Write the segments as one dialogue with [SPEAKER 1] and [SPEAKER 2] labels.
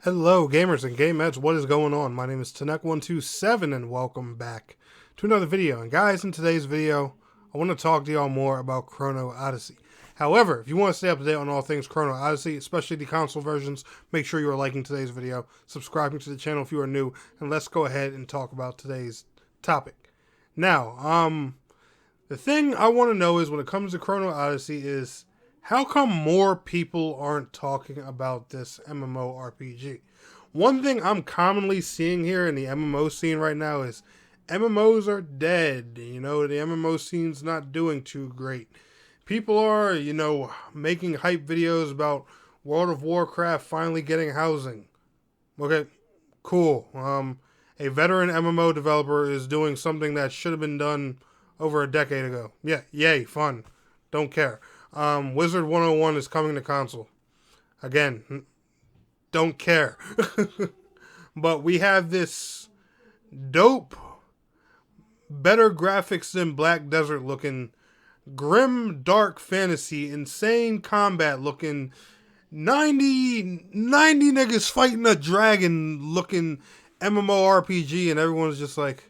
[SPEAKER 1] Hello, gamers and gameheads. What is going on? My name is Tanek127, and welcome back to another video. And guys, in today's video, I want to talk to y'all more about Chrono Odyssey. However, if you want to stay up to date on all things Chrono Odyssey, especially the console versions, make sure you are liking today's video, subscribing to the channel if you are new, and let's go ahead and talk about today's topic. Now, the thing I want to know is when it comes to Chrono Odyssey is, how come more people aren't talking about this MMORPG? One thing I'm commonly seeing here in the MMO scene right now is MMOs are dead. You know, the MMO scene's not doing too great. People are, making hype videos about World of Warcraft finally getting housing. Okay, cool. A veteran MMO developer is doing something that should have been done over a decade ago. Yeah, yay, fun. Don't care. Wizard 101 is coming to console. Again, don't care. But we have this dope, better graphics than Black Desert looking, grim, dark fantasy, insane combat looking, 90 niggas fighting a dragon looking MMORPG, and everyone's just like,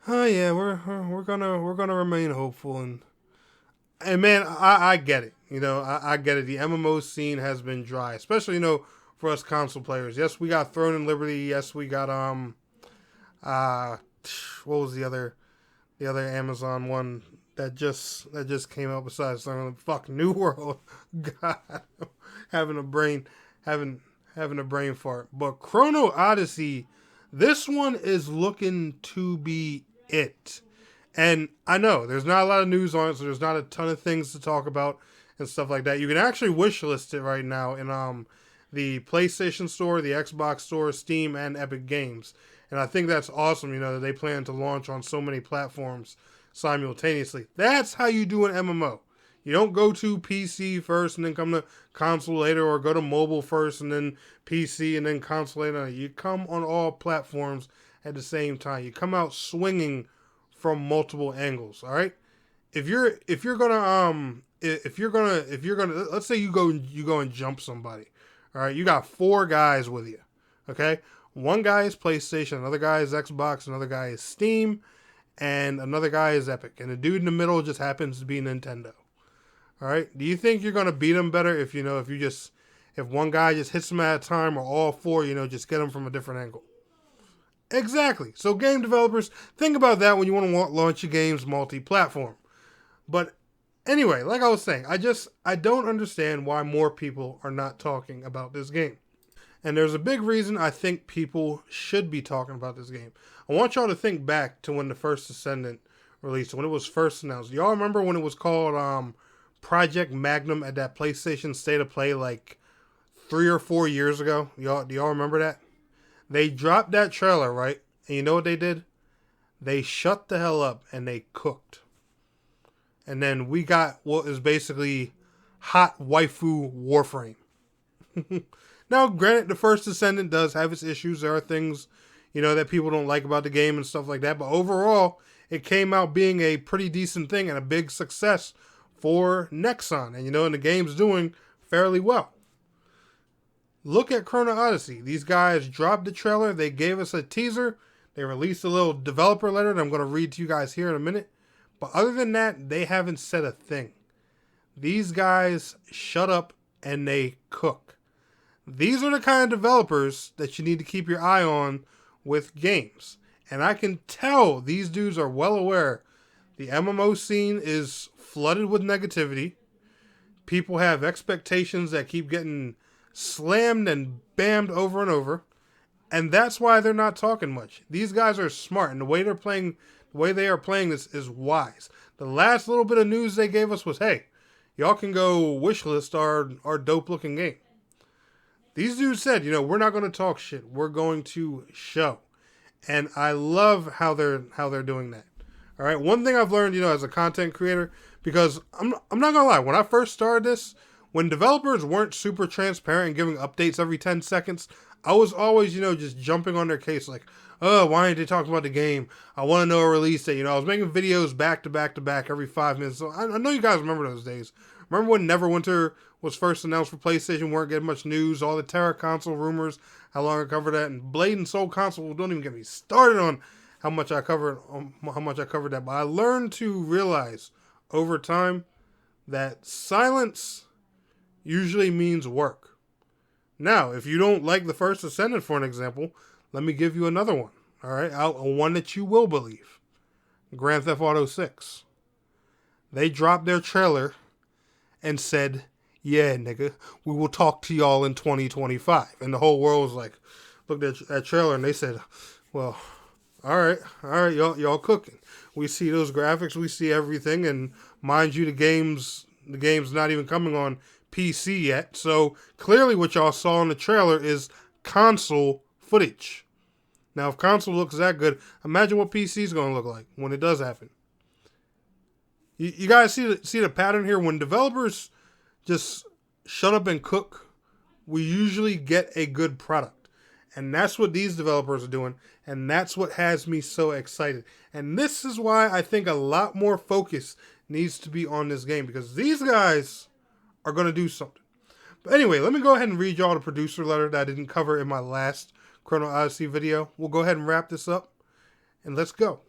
[SPEAKER 1] oh yeah, we're gonna remain hopeful. And man, I get it. I get it. The MMO scene has been dry, especially, for us console players. Yes, we got Throne and Liberty. Yes, we got, what was the other Amazon one that just came out besides Throne? Fuck, New World. God, having a brain fart. But Chrono Odyssey, this one is looking to be it. And I know there's not a lot of news on it, so there's not a ton of things to talk about and stuff like that. You can actually wishlist it right now in the PlayStation Store, the Xbox Store, Steam, and Epic Games. And I think that's awesome, that they plan to launch on so many platforms simultaneously. That's how you do an MMO. You don't go to PC first and then come to console later, or go to mobile first and then PC and then console later. You come on all platforms at the same time. You come out swinging from multiple angles. All right. If you're gonna let's say you go and jump somebody. All right. You got 4 guys with you. Okay. One guy is PlayStation, another guy is Xbox, another guy is Steam, and another guy is Epic. And the dude in the middle just happens to be Nintendo. All right. Do you think you're gonna beat him better if if one guy just hits him at a time, or all 4, just get him from a different angle? Exactly. So game developers, think about that when you want to launch your games multi-platform. But anyway, like I was saying, I don't understand why more people are not talking about this game. And there's a big reason I think people should be talking about this game. I want y'all to think back to when the first Descendant released, when it was first announced. Y'all remember when it was called Project Magnum at that PlayStation State of Play like 3 or 4 years ago? Do y'all remember that? They dropped that trailer, right? And you know what they did? They shut the hell up and they cooked. And then we got what is basically hot waifu Warframe. Now, granted, the first Descendant does have its issues. There are things, that people don't like about the game and stuff like that. But overall, it came out being a pretty decent thing and a big success for Nexon. And, and the game's doing fairly well. Look at Chrono Odyssey. These guys dropped the trailer. They gave us a teaser. They released a little developer letter that I'm going to read to you guys here in a minute. But other than that, they haven't said a thing. These guys shut up and they cook. These are the kind of developers that you need to keep your eye on with games. And I can tell these dudes are well aware the MMO scene is flooded with negativity. People have expectations that keep getting slammed and bammed over and over, and that's why they're not talking much. These guys are smart, and the way they are playing this is wise. The last little bit of news they gave us was, hey, y'all can go wishlist our dope looking game. These dudes said, we're not going to talk shit. We're going to show. And I love how they're doing that. All right. One thing I've learned, as a content creator, because I'm not going to lie, when I first started this, when developers weren't super transparent and giving updates every 10 seconds, I was always, just jumping on their case like, oh, why aren't they talking about the game? I want to know a release date. I was making videos back to back to back every 5 minutes. So I know you guys remember those days. Remember when Neverwinter was first announced for PlayStation? Weren't getting much news. All the Terra console rumors, how long I covered that, and Blade and Soul console. Don't even get me started on how much I covered that. But I learned to realize over time that silence usually means work. Now, if you don't like the first Ascendant, for an example, let me give you another one. All right, one that you will believe. Grand Theft Auto 6. They dropped their trailer and said, yeah, nigga, we will talk to y'all in 2025. And the whole world was like, looked at that trailer and they said, well, all right, y'all cooking. We see those graphics, we see everything, and mind you, the game's not even coming on PC yet. So clearly what y'all saw in the trailer is console footage. Now, if console looks that good, imagine what PC is going to look like when it does happen. You guys see the pattern here? When developers just shut up and cook, we usually get a good product. And that's what these developers are doing. And that's what has me so excited. And this is why I think a lot more focus needs to be on this game. Because these guys are going to do something. But anyway, let me go ahead and read y'all the producer letter that I didn't cover in my last Chrono Odyssey video. We'll go ahead and wrap this up. And let's go.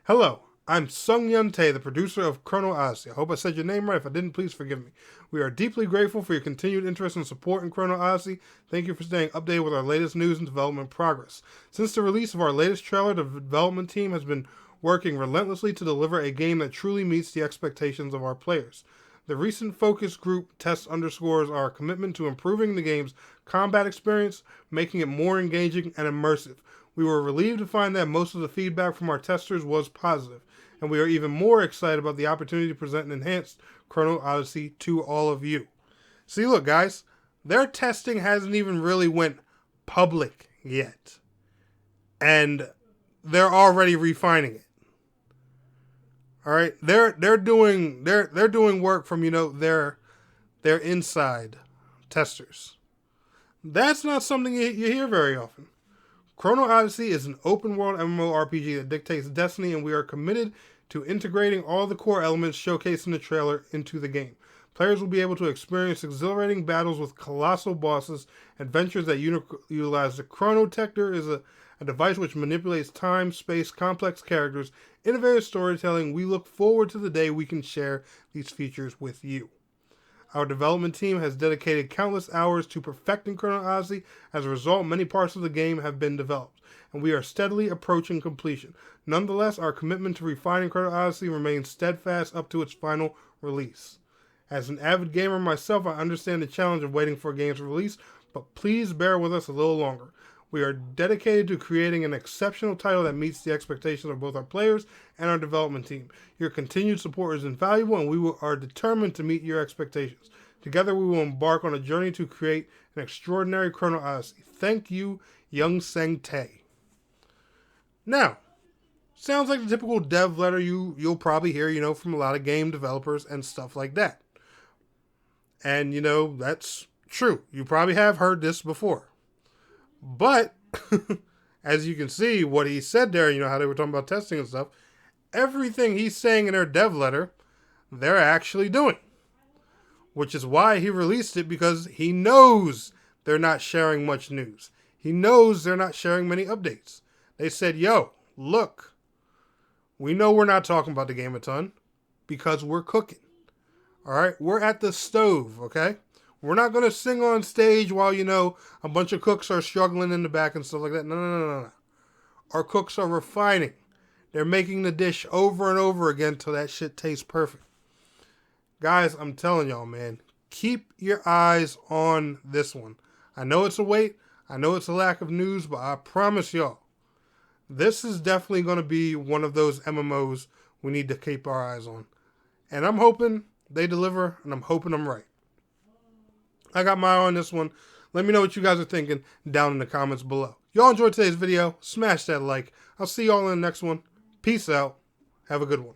[SPEAKER 1] Hello. I'm Sung Yun Tae, the producer of Chrono Odyssey. I hope I said your name right. If I didn't, please forgive me. We are deeply grateful for your continued interest and support in Chrono Odyssey. Thank you for staying updated with our latest news and development progress. Since the release of our latest trailer, the development team has been working relentlessly to deliver a game that truly meets the expectations of our players. The recent focus group test underscores our commitment to improving the game's combat experience, making it more engaging and immersive. We were relieved to find that most of the feedback from our testers was positive. And we are even more excited about the opportunity to present an enhanced Chrono Odyssey to all of you. See, look, guys, their testing hasn't even really went public yet. And they're already refining it. All right? They're doing work from, their inside testers. That's not something you hear very often. Chrono Odyssey is an open-world MMORPG that dictates destiny, and we are committed to integrating all the core elements showcased in the trailer into the game. Players will be able to experience exhilarating battles with colossal bosses, adventures that utilize the Chronotector is a device which manipulates time, space, complex characters, innovative storytelling. We look forward to the day we can share these features with you. Our development team has dedicated countless hours to perfecting Chrono Odyssey. As a result, many parts of the game have been developed, and we are steadily approaching completion. Nonetheless, our commitment to refining Chrono Odyssey remains steadfast up to its final release. As an avid gamer myself, I understand the challenge of waiting for a game's release, but please bear with us a little longer. We are dedicated to creating an exceptional title that meets the expectations of both our players and our development team. Your continued support is invaluable, and we are determined to meet your expectations. Together, we will embark on a journey to create an extraordinary Chrono Odyssey. Thank you, Young Sang Tae. Now, sounds like the typical dev letter you'll probably hear, from a lot of game developers and stuff like that. And, that's true. You probably have heard this before. But, as you can see, what he said there, how they were talking about testing and stuff, everything he's saying in their dev letter, they're actually doing. Which is why he released it, because he knows they're not sharing much news. He knows they're not sharing many updates. They said, yo, look, we know we're not talking about the game a ton because we're cooking. All right? We're at the stove, okay? We're not going to sing on stage while, a bunch of cooks are struggling in the back and stuff like that. No. Our cooks are refining. They're making the dish over and over again till that shit tastes perfect. Guys, I'm telling y'all, man, keep your eyes on this one. I know it's a wait. I know it's a lack of news, but I promise y'all, this is definitely going to be one of those MMOs we need to keep our eyes on. And I'm hoping they deliver, and I'm hoping I'm right. I got my eye on this one. Let me know what you guys are thinking down in the comments below. Y'all enjoyed today's video. Smash that like. I'll see y'all in the next one. Peace out. Have a good one.